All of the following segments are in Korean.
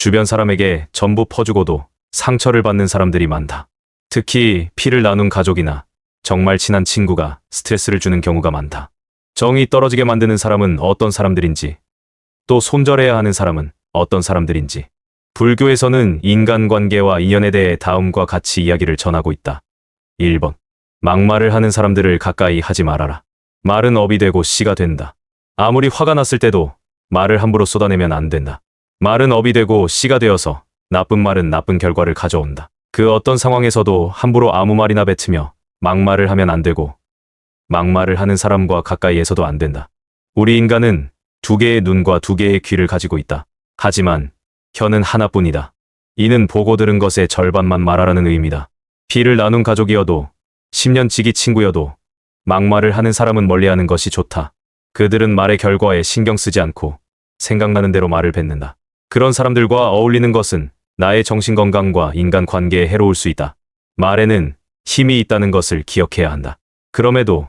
주변 사람에게 전부 퍼주고도 상처를 받는 사람들이 많다. 특히 피를 나눈 가족이나 정말 친한 친구가 스트레스를 주는 경우가 많다. 정이 떨어지게 만드는 사람은 어떤 사람들인지, 또 손절해야 하는 사람은 어떤 사람들인지, 불교에서는 인간관계와 인연에 대해 다음과 같이 이야기를 전하고 있다. 1번. 막말을 하는 사람들을 가까이 하지 말아라. 말은 업이 되고 씨가 된다. 아무리 화가 났을 때도 말을 함부로 쏟아내면 안 된다. 말은 업이 되고 씨가 되어서 나쁜 말은 나쁜 결과를 가져온다. 그 어떤 상황에서도 함부로 아무 말이나 뱉으며 막말을 하면 안 되고, 막말을 하는 사람과 가까이에서도 안 된다. 우리 인간은 두 개의 눈과 두 개의 귀를 가지고 있다. 하지만 혀는 하나뿐이다. 이는 보고 들은 것의 절반만 말하라는 의미다. 피를 나눈 가족이어도 10년 지기 친구여도 막말을 하는 사람은 멀리하는 것이 좋다. 그들은 말의 결과에 신경 쓰지 않고 생각나는 대로 말을 뱉는다. 그런 사람들과 어울리는 것은 나의 정신건강과 인간관계에 해로울 수 있다. 말에는 힘이 있다는 것을 기억해야 한다. 그럼에도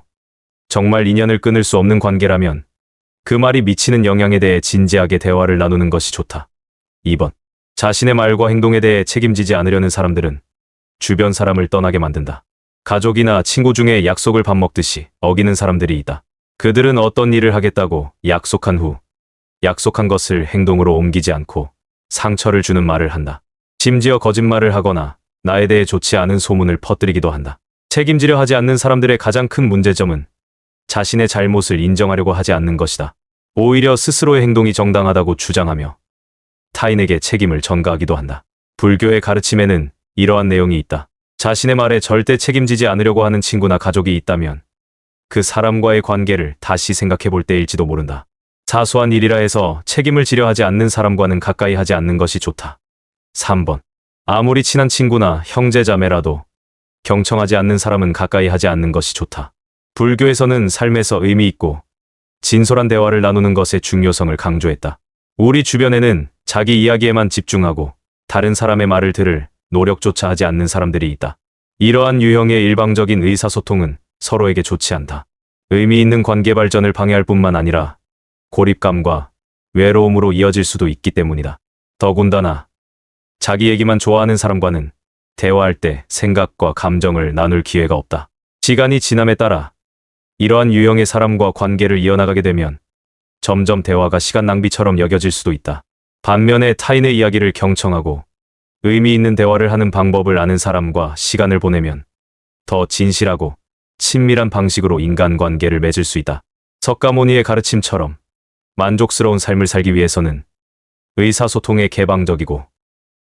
정말 인연을 끊을 수 없는 관계라면 그 말이 미치는 영향에 대해 진지하게 대화를 나누는 것이 좋다. 2번. 자신의 말과 행동에 대해 책임지지 않으려는 사람들은 주변 사람을 떠나게 만든다. 가족이나 친구 중에 약속을 밥 먹듯이 어기는 사람들이 있다. 그들은 어떤 일을 하겠다고 약속한 후 약속한 것을 행동으로 옮기지 않고 상처를 주는 말을 한다. 심지어 거짓말을 하거나 나에 대해 좋지 않은 소문을 퍼뜨리기도 한다. 책임지려 하지 않는 사람들의 가장 큰 문제점은 자신의 잘못을 인정하려고 하지 않는 것이다. 오히려 스스로의 행동이 정당하다고 주장하며 타인에게 책임을 전가하기도 한다. 불교의 가르침에는 이러한 내용이 있다. 자신의 말에 절대 책임지지 않으려고 하는 친구나 가족이 있다면 그 사람과의 관계를 다시 생각해 볼 때일지도 모른다. 사소한 일이라 해서 책임을 지려 하지 않는 사람과는 가까이 하지 않는 것이 좋다. 3번. 아무리 친한 친구나 형제자매라도 경청하지 않는 사람은 가까이 하지 않는 것이 좋다. 불교에서는 삶에서 의미 있고 진솔한 대화를 나누는 것의 중요성을 강조했다. 우리 주변에는 자기 이야기에만 집중하고 다른 사람의 말을 들을 노력조차 하지 않는 사람들이 있다. 이러한 유형의 일방적인 의사소통은 서로에게 좋지 않다. 의미 있는 관계 발전을 방해할 뿐만 아니라 고립감과 외로움으로 이어질 수도 있기 때문이다. 더군다나 자기 얘기만 좋아하는 사람과는 대화할 때 생각과 감정을 나눌 기회가 없다. 시간이 지남에 따라 이러한 유형의 사람과 관계를 이어나가게 되면 점점 대화가 시간 낭비처럼 여겨질 수도 있다. 반면에 타인의 이야기를 경청하고 의미 있는 대화를 하는 방법을 아는 사람과 시간을 보내면 더 진실하고 친밀한 방식으로 인간관계를 맺을 수 있다. 석가모니의 가르침처럼 만족스러운 삶을 살기 위해서는 의사소통에 개방적이고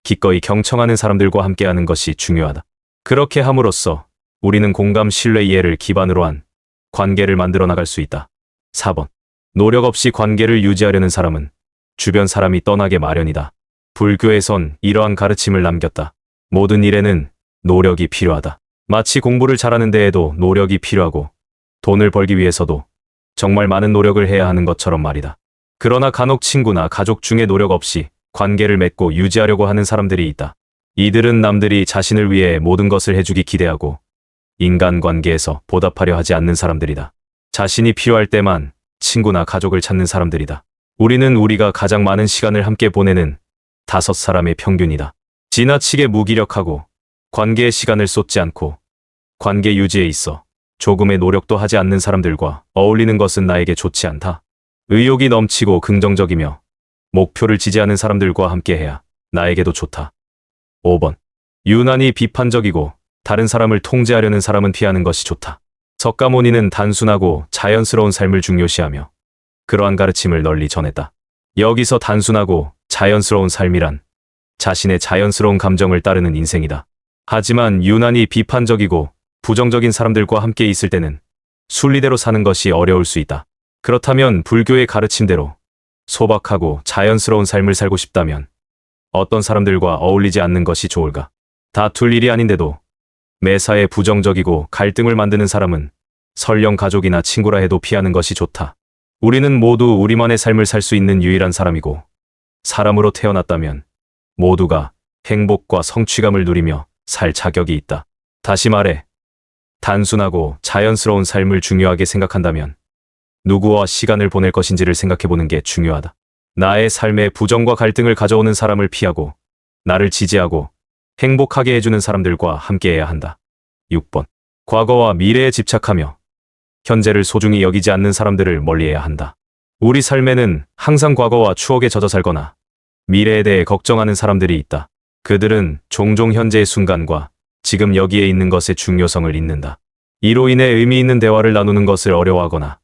기꺼이 경청하는 사람들과 함께하는 것이 중요하다. 그렇게 함으로써 우리는 공감, 신뢰, 이해를 기반으로 한 관계를 만들어 나갈 수 있다. 4번. 노력 없이 관계를 유지하려는 사람은 주변 사람이 떠나게 마련이다. 불교에선 이러한 가르침을 남겼다. 모든 일에는 노력이 필요하다. 마치 공부를 잘하는 데에도 노력이 필요하고 돈을 벌기 위해서도 정말 많은 노력을 해야 하는 것처럼 말이다. 그러나 간혹 친구나 가족 중에 노력 없이 관계를 맺고 유지하려고 하는 사람들이 있다. 이들은 남들이 자신을 위해 모든 것을 해주기 기대하고 인간관계에서 보답하려 하지 않는 사람들이다. 자신이 필요할 때만 친구나 가족을 찾는 사람들이다. 우리는 우리가 가장 많은 시간을 함께 보내는 5사람의 평균이다. 지나치게 무기력하고 관계에 시간을 쏟지 않고 관계 유지에 있어 조금의 노력도 하지 않는 사람들과 어울리는 것은 나에게 좋지 않다. 의욕이 넘치고 긍정적이며 목표를 지지하는 사람들과 함께해야 나에게도 좋다. 5번. 유난히 비판적이고 다른 사람을 통제하려는 사람은 피하는 것이 좋다. 석가모니는 단순하고 자연스러운 삶을 중요시하며 그러한 가르침을 널리 전했다. 여기서 단순하고 자연스러운 삶이란 자신의 자연스러운 감정을 따르는 인생이다. 하지만 유난히 비판적이고 부정적인 사람들과 함께 있을 때는 순리대로 사는 것이 어려울 수 있다. 그렇다면 불교의 가르침대로 소박하고 자연스러운 삶을 살고 싶다면 어떤 사람들과 어울리지 않는 것이 좋을까? 다툴 일이 아닌데도 매사에 부정적이고 갈등을 만드는 사람은 설령 가족이나 친구라 해도 피하는 것이 좋다. 우리는 모두 우리만의 삶을 살 수 있는 유일한 사람이고 사람으로 태어났다면 모두가 행복과 성취감을 누리며 살 자격이 있다. 다시 말해, 단순하고 자연스러운 삶을 중요하게 생각한다면 누구와 시간을 보낼 것인지를 생각해보는 게 중요하다. 나의 삶에 부정과 갈등을 가져오는 사람을 피하고 나를 지지하고 행복하게 해주는 사람들과 함께해야 한다. 6번. 과거와 미래에 집착하며 현재를 소중히 여기지 않는 사람들을 멀리해야 한다. 우리 삶에는 항상 과거와 추억에 젖어 살거나 미래에 대해 걱정하는 사람들이 있다. 그들은 종종 현재의 순간과 지금 여기에 있는 것의 중요성을 잊는다. 이로 인해 의미 있는 대화를 나누는 것을 어려워하거나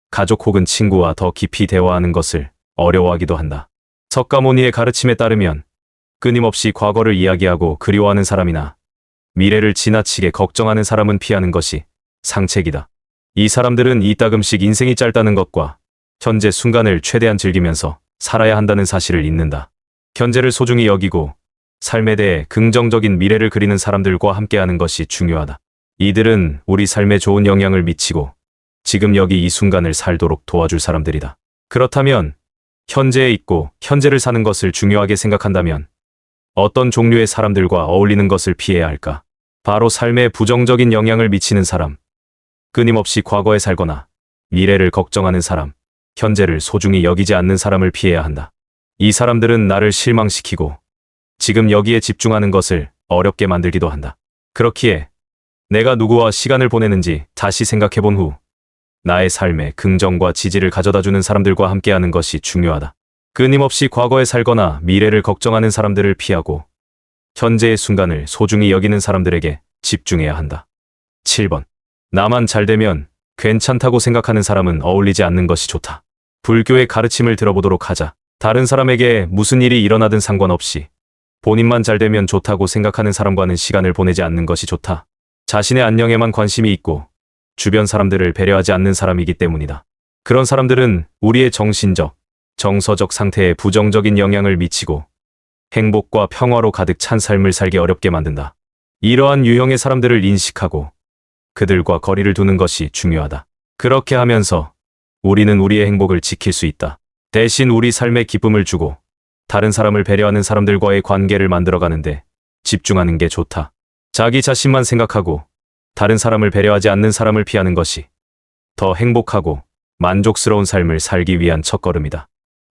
가족 혹은 친구와 더 깊이 대화하는 것을 어려워하기도 한다. 석가모니의 가르침에 따르면 끊임없이 과거를 이야기하고 그리워하는 사람이나 미래를 지나치게 걱정하는 사람은 피하는 것이 상책이다. 이 사람들은 이따금씩 인생이 짧다는 것과 현재 순간을 최대한 즐기면서 살아야 한다는 사실을 잊는다. 현재를 소중히 여기고 삶에 대해 긍정적인 미래를 그리는 사람들과 함께하는 것이 중요하다. 이들은 우리 삶에 좋은 영향을 미치고 지금 여기 이 순간을 살도록 도와줄 사람들이다. 그렇다면 현재에 있고 현재를 사는 것을 중요하게 생각한다면 어떤 종류의 사람들과 어울리는 것을 피해야 할까? 바로 삶에 부정적인 영향을 미치는 사람, 끊임없이 과거에 살거나 미래를 걱정하는 사람, 현재를 소중히 여기지 않는 사람을 피해야 한다. 이 사람들은 나를 실망시키고 지금 여기에 집중하는 것을 어렵게 만들기도 한다. 그렇기에 내가 누구와 시간을 보내는지 다시 생각해 본 후 나의 삶에 긍정과 지지를 가져다주는 사람들과 함께하는 것이 중요하다. 끊임없이 과거에 살거나 미래를 걱정하는 사람들을 피하고 현재의 순간을 소중히 여기는 사람들에게 집중해야 한다. 7번. 나만 잘 되면 괜찮다고 생각하는 사람은 어울리지 않는 것이 좋다. 불교의 가르침을 들어보도록 하자. 다른 사람에게 무슨 일이 일어나든 상관없이 본인만 잘 되면 좋다고 생각하는 사람과는 시간을 보내지 않는 것이 좋다. 자신의 안녕에만 관심이 있고 주변 사람들을 배려하지 않는 사람이기 때문이다. 그런 사람들은 우리의 정신적, 정서적 상태에 부정적인 영향을 미치고 행복과 평화로 가득 찬 삶을 살기 어렵게 만든다. 이러한 유형의 사람들을 인식하고 그들과 거리를 두는 것이 중요하다. 그렇게 하면서 우리는 우리의 행복을 지킬 수 있다. 대신 우리 삶에 기쁨을 주고 다른 사람을 배려하는 사람들과의 관계를 만들어가는데 집중하는 게 좋다. 자기 자신만 생각하고 다른 사람을 배려하지 않는 사람을 피하는 것이 더 행복하고 만족스러운 삶을 살기 위한 첫걸음이다.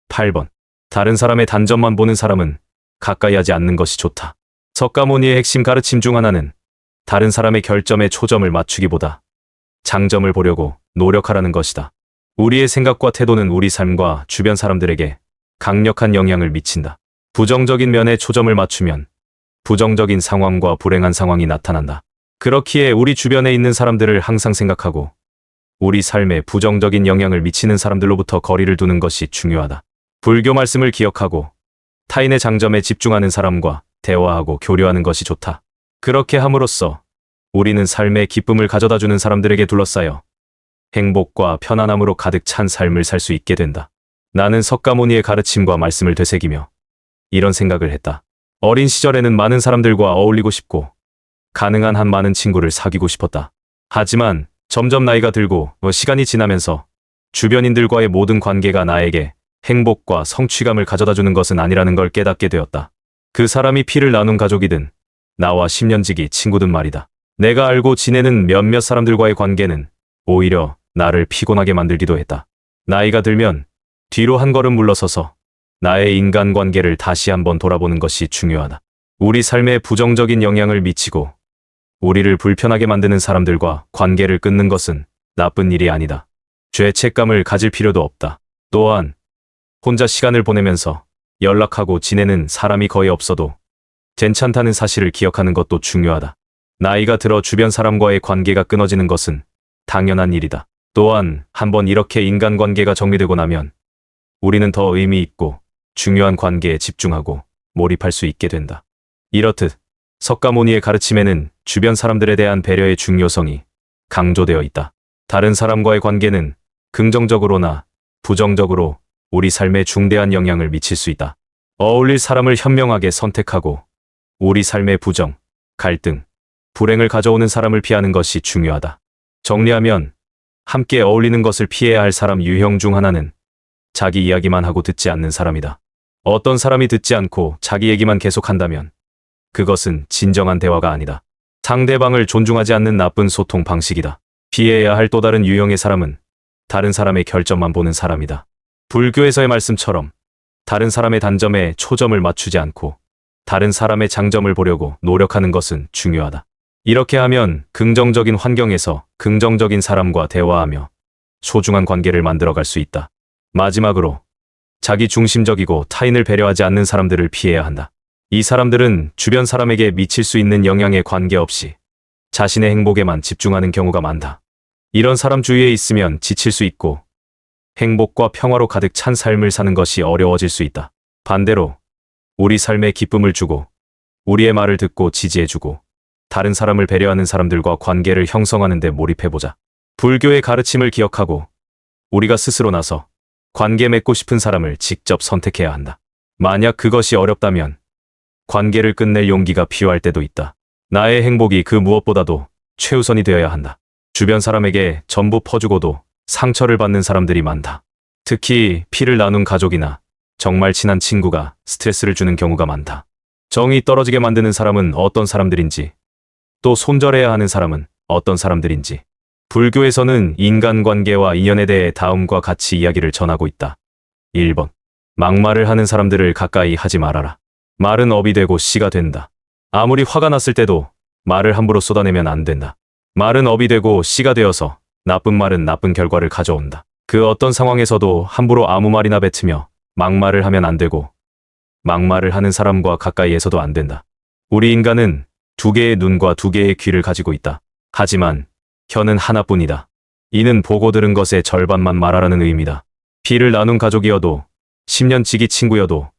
8번. 다른 사람의 단점만 보는 사람은 가까이 하지 않는 것이 좋다. 석가모니의 핵심 가르침 중 하나는 다른 사람의 결점에 초점을 맞추기보다 장점을 보려고 노력하라는 것이다. 우리의 생각과 태도는 우리 삶과 주변 사람들에게 강력한 영향을 미친다. 부정적인 면에 초점을 맞추면 부정적인 상황과 불행한 상황이 나타난다. 그렇기에 우리 주변에 있는 사람들을 항상 생각하고 우리 삶에 부정적인 영향을 미치는 사람들로부터 거리를 두는 것이 중요하다. 불교 말씀을 기억하고 타인의 장점에 집중하는 사람과 대화하고 교류하는 것이 좋다. 그렇게 함으로써 우리는 삶의 기쁨을 가져다주는 사람들에게 둘러싸여 행복과 편안함으로 가득 찬 삶을 살 수 있게 된다. 나는 석가모니의 가르침과 말씀을 되새기며 이런 생각을 했다. 어린 시절에는 많은 사람들과 어울리고 싶고 가능한 한 많은 친구를 사귀고 싶었다. 하지만 점점 나이가 들고 시간이 지나면서 주변인들과의 모든 관계가 나에게 행복과 성취감을 가져다주는 것은 아니라는 걸 깨닫게 되었다. 그 사람이 피를 나눈 가족이든 나와 10년지기 친구든 말이다. 내가 알고 지내는 몇몇 사람들과의 관계는 오히려 나를 피곤하게 만들기도 했다. 나이가 들면 뒤로 한 걸음 물러서서 나의 인간관계를 다시 한번 돌아보는 것이 중요하다. 우리 삶에 부정적인 영향을 미치고 우리를 불편하게 만드는 사람들과 관계를 끊는 것은 나쁜 일이 아니다. 죄책감을 가질 필요도 없다. 또한 혼자 시간을 보내면서 연락하고 지내는 사람이 거의 없어도 괜찮다는 사실을 기억하는 것도 중요하다. 나이가 들어 주변 사람과의 관계가 끊어지는 것은 당연한 일이다. 또한 한번 이렇게 인간관계가 정리되고 나면 우리는 더 의미 있고 중요한 관계에 집중하고 몰입할 수 있게 된다. 이렇듯 석가모니의 가르침에는 주변 사람들에 대한 배려의 중요성이 강조되어 있다. 다른 사람과의 관계는 긍정적으로나 부정적으로 우리 삶에 중대한 영향을 미칠 수 있다. 어울릴 사람을 현명하게 선택하고 우리 삶의 부정, 갈등, 불행을 가져오는 사람을 피하는 것이 중요하다. 정리하면 함께 어울리는 것을 피해야 할 사람 유형 중 하나는 자기 이야기만 하고 듣지 않는 사람이다. 어떤 사람이 듣지 않고 자기 얘기만 계속한다면 그것은 진정한 대화가 아니다. 상대방을 존중하지 않는 나쁜 소통 방식이다. 피해야 할 또 다른 유형의 사람은 다른 사람의 결점만 보는 사람이다. 불교에서의 말씀처럼 다른 사람의 단점에 초점을 맞추지 않고 다른 사람의 장점을 보려고 노력하는 것은 중요하다. 이렇게 하면 긍정적인 환경에서 긍정적인 사람과 대화하며 소중한 관계를 만들어갈 수 있다. 마지막으로 자기 중심적이고 타인을 배려하지 않는 사람들을 피해야 한다. 이 사람들은 주변 사람에게 미칠 수 있는 영향에 관계없이 자신의 행복에만 집중하는 경우가 많다. 이런 사람 주위에 있으면 지칠 수 있고 행복과 평화로 가득 찬 삶을 사는 것이 어려워질 수 있다. 반대로 우리 삶에 기쁨을 주고 우리의 말을 듣고 지지해주고 다른 사람을 배려하는 사람들과 관계를 형성하는 데 몰입해보자. 불교의 가르침을 기억하고 우리가 스스로 나서 관계 맺고 싶은 사람을 직접 선택해야 한다. 만약 그것이 어렵다면 관계를 끝낼 용기가 필요할 때도 있다. 나의 행복이 그 무엇보다도 최우선이 되어야 한다. 주변 사람에게 전부 퍼주고도 상처를 받는 사람들이 많다. 특히 피를 나눈 가족이나 정말 친한 친구가 스트레스를 주는 경우가 많다. 정이 떨어지게 만드는 사람은 어떤 사람들인지, 또 손절해야 하는 사람은 어떤 사람들인지, 불교에서는 인간관계와 인연에 대해 다음과 같이 이야기를 전하고 있다. 1번. 막말을 하는 사람들을 가까이 하지 말아라. 말은 업이 되고 씨가 된다. 아무리 화가 났을 때도 말을 함부로 쏟아내면 안 된다. 말은 업이 되고 씨가 되어서 나쁜 말은 나쁜 결과를 가져온다. 그 어떤 상황에서도 함부로 아무 말이나 뱉으며 막말을 하면 안 되고 막말을 하는 사람과 가까이에서도 안 된다. 우리 인간은 두 개의 눈과 두 개의 귀를 가지고 있다. 하지만 혀는 하나뿐이다. 이는 보고 들은 것의 절반만 말하라는 의미다. 피를 나눈 가족이어도 10년 지기 친구여도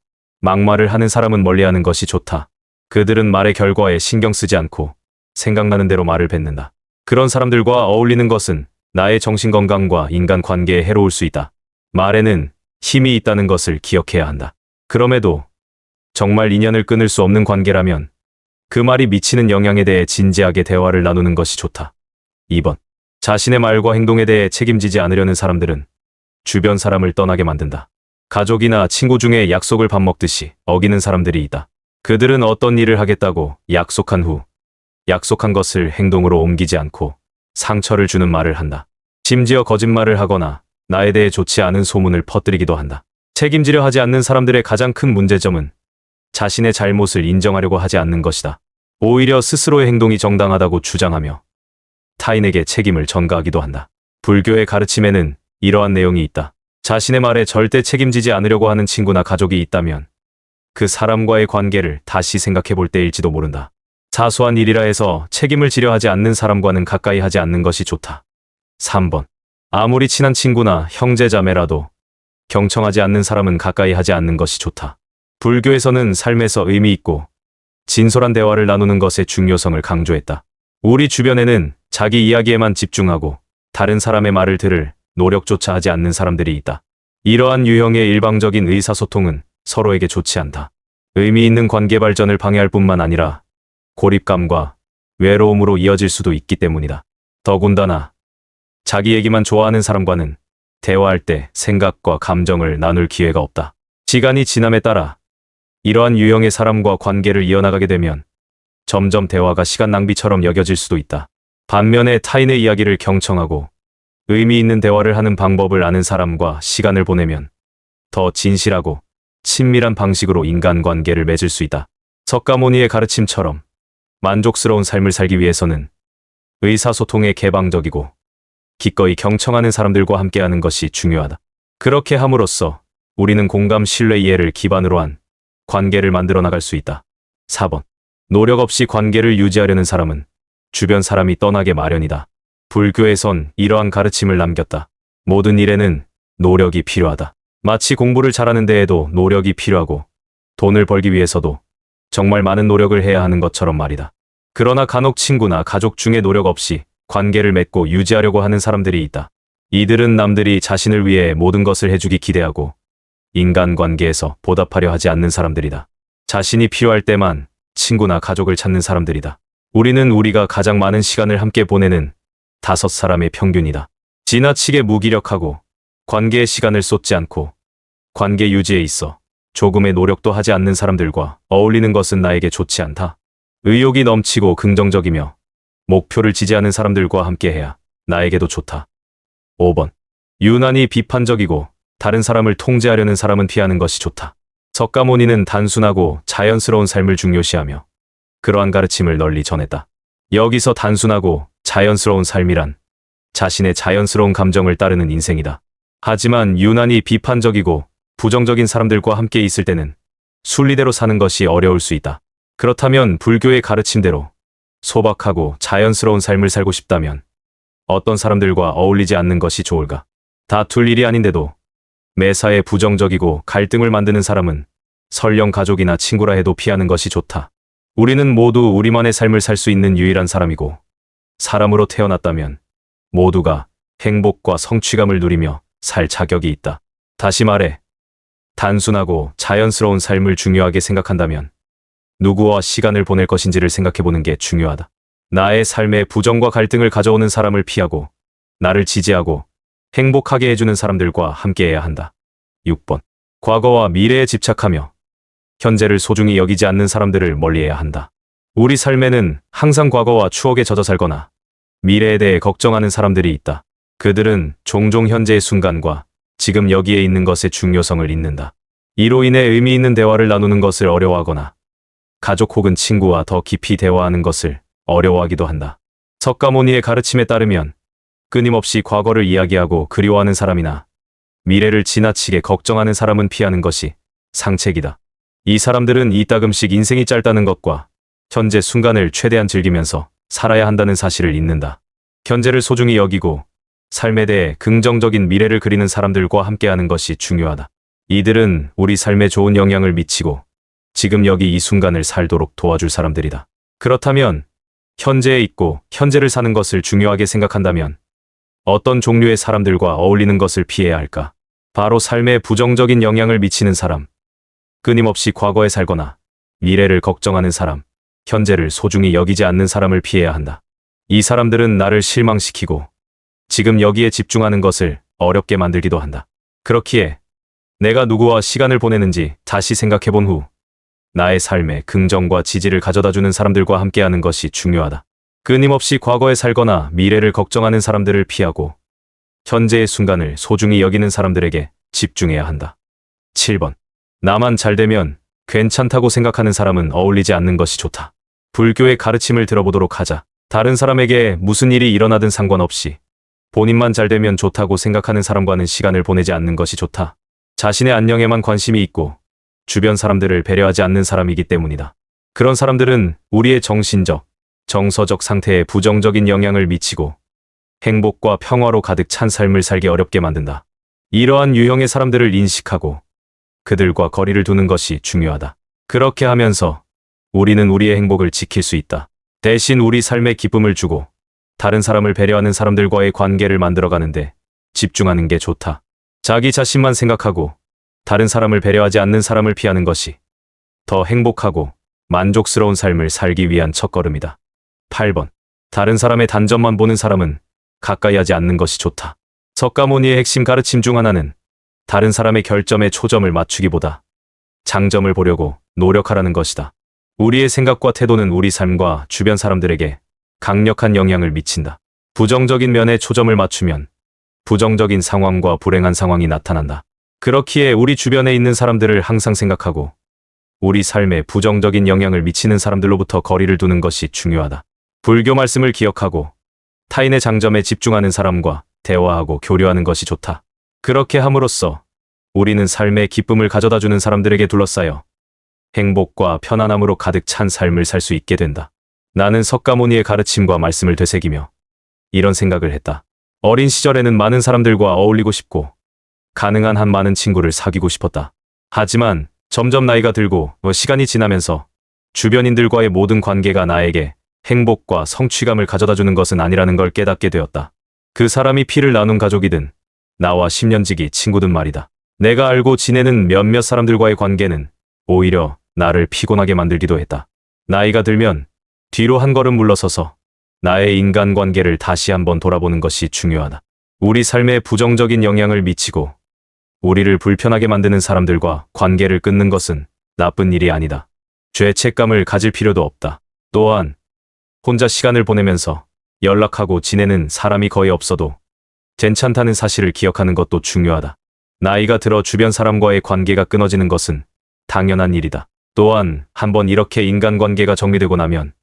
막말을 하는 사람은 멀리하는 것이 좋다. 그들은 말의 결과에 신경 쓰지 않고 생각나는 대로 말을 뱉는다. 그런 사람들과 어울리는 것은 나의 정신건강과 인간관계에 해로울 수 있다. 말에는 힘이 있다는 것을 기억해야 한다. 그럼에도 정말 인연을 끊을 수 없는 관계라면 그 말이 미치는 영향에 대해 진지하게 대화를 나누는 것이 좋다. 2번. 자신의 말과 행동에 대해 책임지지 않으려는 사람들은 주변 사람을 떠나게 만든다. 가족이나 친구 중에 약속을 밥 먹듯이 어기는 사람들이 있다. 그들은 어떤 일을 하겠다고 약속한 후 약속한 것을 행동으로 옮기지 않고 상처를 주는 말을 한다. 심지어 거짓말을 하거나 나에 대해 좋지 않은 소문을 퍼뜨리기도 한다. 책임지려 하지 않는 사람들의 가장 큰 문제점은 자신의 잘못을 인정하려고 하지 않는 것이다. 오히려 스스로의 행동이 정당하다고 주장하며 타인에게 책임을 전가하기도 한다. 불교의 가르침에는 이러한 내용이 있다. 자신의 말에 절대 책임지지 않으려고 하는 친구나 가족이 있다면 그 사람과의 관계를 다시 생각해 볼 때일지도 모른다. 사소한 일이라 해서 책임을 지려 하지 않는 사람과는 가까이 하지 않는 것이 좋다. 3번. 아무리 친한 친구나 형제자매라도 경청하지 않는 사람은 가까이 하지 않는 것이 좋다. 불교에서는 삶에서 의미 있고 진솔한 대화를 나누는 것의 중요성을 강조했다. 우리 주변에는 자기 이야기에만 집중하고 다른 사람의 말을 들을 노력조차 하지 않는 사람들이 있다. 이러한 유형의 일방적인 의사소통은 서로에게 좋지 않다. 의미 있는 관계 발전을 방해할 뿐만 아니라 고립감과 외로움으로 이어질 수도 있기 때문이다. 더군다나 자기 얘기만 좋아하는 사람과는 대화할 때 생각과 감정을 나눌 기회가 없다. 시간이 지남에 따라 이러한 유형의 사람과 관계를 이어나가게 되면 점점 대화가 시간 낭비처럼 여겨질 수도 있다. 반면에 타인의 이야기를 경청하고 의미 있는 대화를 하는 방법을 아는 사람과 시간을 보내면 더 진실하고 친밀한 방식으로 인간관계를 맺을 수 있다. 석가모니의 가르침처럼 만족스러운 삶을 살기 위해서는 의사소통에 개방적이고 기꺼이 경청하는 사람들과 함께하는 것이 중요하다. 그렇게 함으로써 우리는 공감, 신뢰, 이해를 기반으로 한 관계를 만들어 나갈 수 있다. 4번. 노력 없이 관계를 유지하려는 사람은 주변 사람이 떠나게 마련이다. 불교에선 이러한 가르침을 남겼다. 모든 일에는 노력이 필요하다. 마치 공부를 잘하는 데에도 노력이 필요하고 돈을 벌기 위해서도 정말 많은 노력을 해야 하는 것처럼 말이다. 그러나 간혹 친구나 가족 중에 노력 없이 관계를 맺고 유지하려고 하는 사람들이 있다. 이들은 남들이 자신을 위해 모든 것을 해주기 기대하고 인간관계에서 보답하려 하지 않는 사람들이다. 자신이 필요할 때만 친구나 가족을 찾는 사람들이다. 우리는 우리가 가장 많은 시간을 함께 보내는 5사람의 평균이다. 지나치게 무기력하고 관계에 시간을 쏟지 않고 관계 유지에 있어 조금의 노력도 하지 않는 사람들과 어울리는 것은 나에게 좋지 않다. 의욕이 넘치고 긍정적이며 목표를 지지하는 사람들과 함께해야 나에게도 좋다. 5번. 유난히 비판적이고 다른 사람을 통제하려는 사람은 피하는 것이 좋다. 석가모니는 단순하고 자연스러운 삶을 중요시하며 그러한 가르침을 널리 전했다. 여기서 단순하고 자연스러운 삶이란 자신의 자연스러운 감정을 따르는 인생이다. 하지만 유난히 비판적이고 부정적인 사람들과 함께 있을 때는 순리대로 사는 것이 어려울 수 있다. 그렇다면 불교의 가르침대로 소박하고 자연스러운 삶을 살고 싶다면 어떤 사람들과 어울리지 않는 것이 좋을까? 다툴 일이 아닌데도 매사에 부정적이고 갈등을 만드는 사람은 설령 가족이나 친구라 해도 피하는 것이 좋다. 우리는 모두 우리만의 삶을 살 수 있는 유일한 사람이고 사람으로 태어났다면 모두가 행복과 성취감을 누리며 살 자격이 있다. 다시 말해, 단순하고 자연스러운 삶을 중요하게 생각한다면 누구와 시간을 보낼 것인지를 생각해보는 게 중요하다. 나의 삶에 부정과 갈등을 가져오는 사람을 피하고 나를 지지하고 행복하게 해주는 사람들과 함께해야 한다. 6번. 과거와 미래에 집착하며 현재를 소중히 여기지 않는 사람들을 멀리해야 한다. 우리 삶에는 항상 과거와 추억에 젖어 살거나 미래에 대해 걱정하는 사람들이 있다. 그들은 종종 현재의 순간과 지금 여기에 있는 것의 중요성을 잊는다. 이로 인해 의미 있는 대화를 나누는 것을 어려워하거나 가족 혹은 친구와 더 깊이 대화하는 것을 어려워하기도 한다. 석가모니의 가르침에 따르면 끊임없이 과거를 이야기하고 그리워하는 사람이나 미래를 지나치게 걱정하는 사람은 피하는 것이 상책이다. 이 사람들은 이따금씩 인생이 짧다는 것과 현재 순간을 최대한 즐기면서 살아야 한다는 사실을 잊는다. 현재를 소중히 여기고 삶에 대해 긍정적인 미래를 그리는 사람들과 함께하는 것이 중요하다. 이들은 우리 삶에 좋은 영향을 미치고 지금 여기 이 순간을 살도록 도와줄 사람들이다. 그렇다면 현재에 있고 현재를 사는 것을 중요하게 생각한다면 어떤 종류의 사람들과 어울리는 것을 피해야 할까? 바로 삶에 부정적인 영향을 미치는 사람, 끊임없이 과거에 살거나 미래를 걱정하는 사람, 현재를 소중히 여기지 않는 사람을 피해야 한다. 이 사람들은 나를 실망시키고 지금 여기에 집중하는 것을 어렵게 만들기도 한다. 그렇기에 내가 누구와 시간을 보내는지 다시 생각해본 후 나의 삶에 긍정과 지지를 가져다주는 사람들과 함께하는 것이 중요하다. 끊임없이 과거에 살거나 미래를 걱정하는 사람들을 피하고 현재의 순간을 소중히 여기는 사람들에게 집중해야 한다. 7번. 나만 잘 되면 괜찮다고 생각하는 사람은 어울리지 않는 것이 좋다. 불교의 가르침을 들어보도록 하자. 다른 사람에게 무슨 일이 일어나든 상관없이 본인만 잘 되면 좋다고 생각하는 사람과는 시간을 보내지 않는 것이 좋다. 자신의 안녕에만 관심이 있고 주변 사람들을 배려하지 않는 사람이기 때문이다. 그런 사람들은 우리의 정신적, 정서적 상태에 부정적인 영향을 미치고 행복과 평화로 가득 찬 삶을 살기 어렵게 만든다. 이러한 유형의 사람들을 인식하고 그들과 거리를 두는 것이 중요하다. 그렇게 하면서 우리는 우리의 행복을 지킬 수 있다. 대신 우리 삶에 기쁨을 주고 다른 사람을 배려하는 사람들과의 관계를 만들어가는데 집중하는 게 좋다. 자기 자신만 생각하고 다른 사람을 배려하지 않는 사람을 피하는 것이 더 행복하고 만족스러운 삶을 살기 위한 첫걸음이다. 8번. 다른 사람의 단점만 보는 사람은 가까이 하지 않는 것이 좋다. 석가모니의 핵심 가르침 중 하나는 다른 사람의 결점에 초점을 맞추기보다 장점을 보려고 노력하라는 것이다. 우리의 생각과 태도는 우리 삶과 주변 사람들에게 강력한 영향을 미친다. 부정적인 면에 초점을 맞추면 부정적인 상황과 불행한 상황이 나타난다. 그렇기에 우리 주변에 있는 사람들을 항상 생각하고 우리 삶에 부정적인 영향을 미치는 사람들로부터 거리를 두는 것이 중요하다. 불교 말씀을 기억하고 타인의 장점에 집중하는 사람과 대화하고 교류하는 것이 좋다. 그렇게 함으로써 우리는 삶의 기쁨을 가져다주는 사람들에게 둘러싸여 행복과 편안함으로 가득 찬 삶을 살 수 있게 된다. 나는 석가모니의 가르침과 말씀을 되새기며 이런 생각을 했다. 어린 시절에는 많은 사람들과 어울리고 싶고 가능한 한 많은 친구를 사귀고 싶었다. 하지만 점점 나이가 들고 시간이 지나면서 주변인들과의 모든 관계가 나에게 행복과 성취감을 가져다주는 것은 아니라는 걸 깨닫게 되었다. 그 사람이 피를 나눈 가족이든 나와 10년지기 친구든 말이다. 내가 알고 지내는 몇몇 사람들과의 관계는 오히려 나를 피곤하게 만들기도 했다. 나이가 들면 뒤로 한 걸음 물러서서 나의 인간관계를 다시 한번 돌아보는 것이 중요하다. 우리 삶에 부정적인 영향을 미치고 우리를 불편하게 만드는 사람들과 관계를 끊는 것은 나쁜 일이 아니다. 죄책감을 가질 필요도 없다. 또한 혼자 시간을 보내면서 연락하고 지내는 사람이 거의 없어도 괜찮다는 사실을 기억하는 것도 중요하다. 나이가 들어 주변 사람과의 관계가 끊어지는 것은 당연한 일이다. 또한 한번 이렇게 인간관계가 정리되고 나면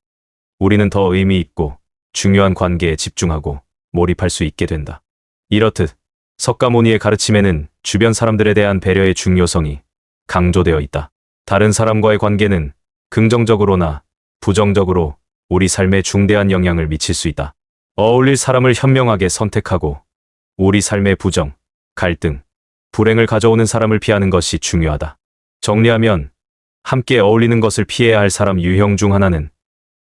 우리는 더 의미 있고 중요한 관계에 집중하고 몰입할 수 있게 된다. 이렇듯 석가모니의 가르침에는 주변 사람들에 대한 배려의 중요성이 강조되어 있다. 다른 사람과의 관계는 긍정적으로나 부정적으로 우리 삶에 중대한 영향을 미칠 수 있다. 어울릴 사람을 현명하게 선택하고 우리 삶의 부정, 갈등, 불행을 가져오는 사람을 피하는 것이 중요하다. 정리하면 함께 어울리는 것을 피해야 할 사람 유형 중 하나는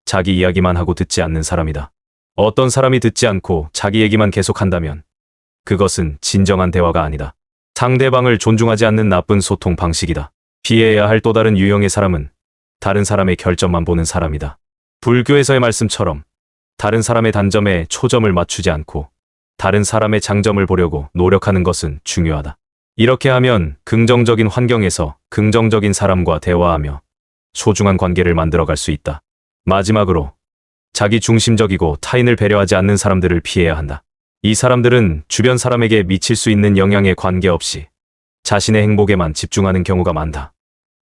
자기 이야기만 하고 듣지 않는 사람이다. 어떤 사람이 듣지 않고 자기 얘기만 계속한다면 그것은 진정한 대화가 아니다. 상대방을 존중하지 않는 나쁜 소통 방식이다. 피해야 할 또 다른 유형의 사람은 다른 사람의 결점만 보는 사람이다. 불교에서의 말씀처럼 다른 사람의 단점에 초점을 맞추지 않고 다른 사람의 장점을 보려고 노력하는 것은 중요하다. 이렇게 하면 긍정적인 환경에서 긍정적인 사람과 대화하며 소중한 관계를 만들어갈 수 있다. 마지막으로 자기 중심적이고 타인을 배려하지 않는 사람들을 피해야 한다. 이 사람들은 주변 사람에게 미칠 수 있는 영향에 관계없이 자신의 행복에만 집중하는 경우가 많다.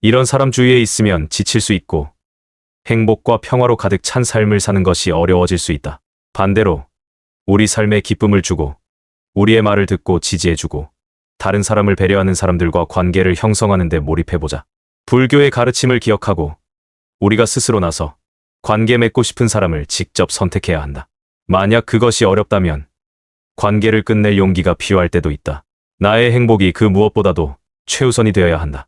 이런 사람 주위에 있으면 지칠 수 있고 행복과 평화로 가득 찬 삶을 사는 것이 어려워질 수 있다. 반대로 우리 삶에 기쁨을 주고 우리의 말을 듣고 지지해주고 다른 사람을 배려하는 사람들과 관계를 형성하는 데 몰입해보자. 불교의 가르침을 기억하고 우리가 스스로 나서 관계 맺고 싶은 사람을 직접 선택해야 한다. 만약 그것이 어렵다면 관계를 끝낼 용기가 필요할 때도 있다. 나의 행복이 그 무엇보다도 최우선이 되어야 한다.